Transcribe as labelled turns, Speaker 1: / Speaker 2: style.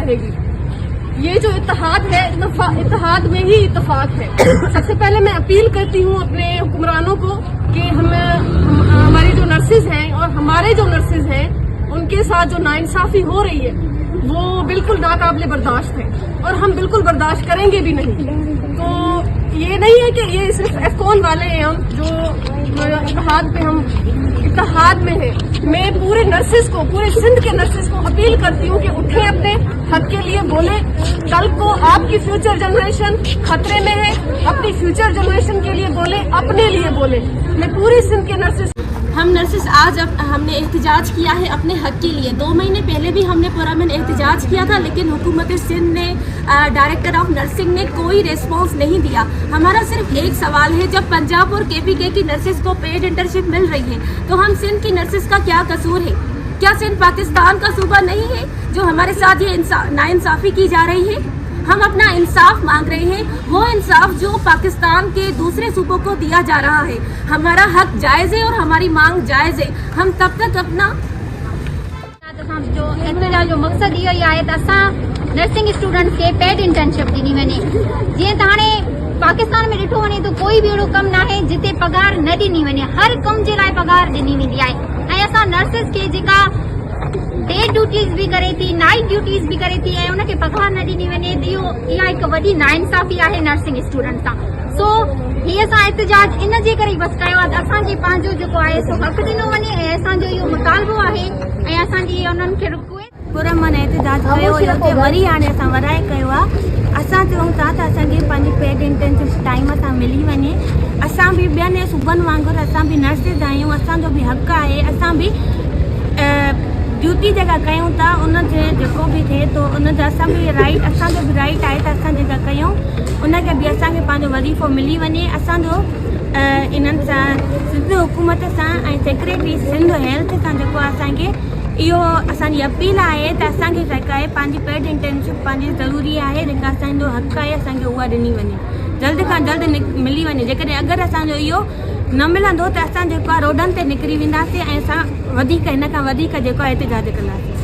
Speaker 1: रहेगी। ये जो इत्तेहाद है, इत्तेहाद में ही इत्तेफाक है। सबसे पहले मैं अपील करती हूँ अपने हुक्मरानों को कि हमारी जो नर्सेज हैं और हमारे जो नर्सेज हैं उनके साथ जो नाइंसाफी हो रही है वो बिल्कुल नाकाबिले बर्दाश्त है और हम बिल्कुल बर्दाश्त करेंगे भी नहीं। तो ये नहीं है कि ये सिर्फ एफकॉन वाले हैं हम जो इत्तेहाद में है। मैं पूरे नर्सेज को, पूरे सिंध के नर्सेज को अपील करती हूँ कि उठे, अपने हक के लिए बोले। कल को आपकी फ्यूचर जनरेशन खतरे में है, अपनी फ्यूचर जनरेशन के लिए बोले, अपने लिए बोले। मैं पूरी सिंध के नर्सेज,
Speaker 2: हम नर्सेस आज हमने एहतजाज किया है अपने हक के लिए। 2 महीने पहले भी हमने पुरअमन एहतजाज किया था, लेकिन हुकूमत सिंध ने, डायरेक्टर ऑफ नर्सिंग ने कोई रिस्पांस नहीं दिया। हमारा सिर्फ एक सवाल है, जब पंजाब और KPK की नर्सेस को पेड इंटर्नशिप मिल रही है तो हम सिंध की नर्सेस का क्या कसूर है? क्या सिंध पाकिस्तान का सूबा नहीं है जो हमारे साथ ये नाइंसाफ़ी की जा रही है? हम अपना इंसाफ मांग रहे हैं, वो इंसाफ जो पाकिस्तान के दूसरे सूबों को दिया जा रहा है। हमारा हक जायज़ है और हमारी मांग जायज़ है। हम तब तक अपना
Speaker 3: जो एहतजाज जो मकसद इहो ई आहे त असां नर्सिंग स्टूडेंट्स खे पेड इंटर्नशिप ॾिनी वञे। जीअं त हाणे पाकिस्तान में ॾिठो वञे त कोई बि अहिड़ो कमु न आहे जिते पगार न ॾिनी वञे। हर कम जे लाइ पगार ॾिनी वेंदी आहे ऐं असां नर्सिस खे जेका डे ड्यूटीज़ भी करे थी, नाइट ड्यूटीज़ भी करे थी ऐं उनखे पगार न ॾिनी वञे त इहा हिकु वॾी नाइंसाफ़ी आहे नर्सिंग स्टूडेंट सां। सो हीअ असां एहतजाज इन जे करे बसि कयो आहे त असांखे पंहिंजो जेको आहे सो हक़ ॾिनो वञे ऐं असांजो इहो मुतालबो आहे ऐं असांजी उन्हनि खे
Speaker 2: पुरअमन एहतजाज कयो हुयो ते वरी हाणे असां वराए कयो आहे। असां चऊं था त असांखे पंहिंजी पेड इंटर्नशिप टाइम सां मिली वञे। असां बि ॿियनि सूबनि वांगुरु असां बि नर्सिस आहियूं, असांजो बि हक़ आहे। असां बि ड्यूटी जेका कयूं था उन ते जेको बि थिए थो उन जा असां बि राइट, असांजो बि राइट आहे त असां जेका कयूं उनखे बि असांखे पंहिंजो वज़ीफ़ो मिली वञे। असांजो इन्हनि सां सिंध हुकूमत सां ऐं सेक्रेटरी सिंध हेल्थ सां जेको आहे असांखे इहो असांजी अपील आहे त असांखे जेका आहे पंहिंजी पेड इंटर्नशिप पंहिंजी ज़रूरी आहे, जेका असांजो हक़ आहे असांखे उहा ॾिनी वञे, जल्द खां जल्द मिली वञे। जेकॾहिं अगरि असांजो इहो न मिलंदो त असां जेको आहे रोडनि ते निकिरी वेंदासीं ऐं असां वधीक हिन खां वधीक जेको आहे एहतजाज कंदासीं।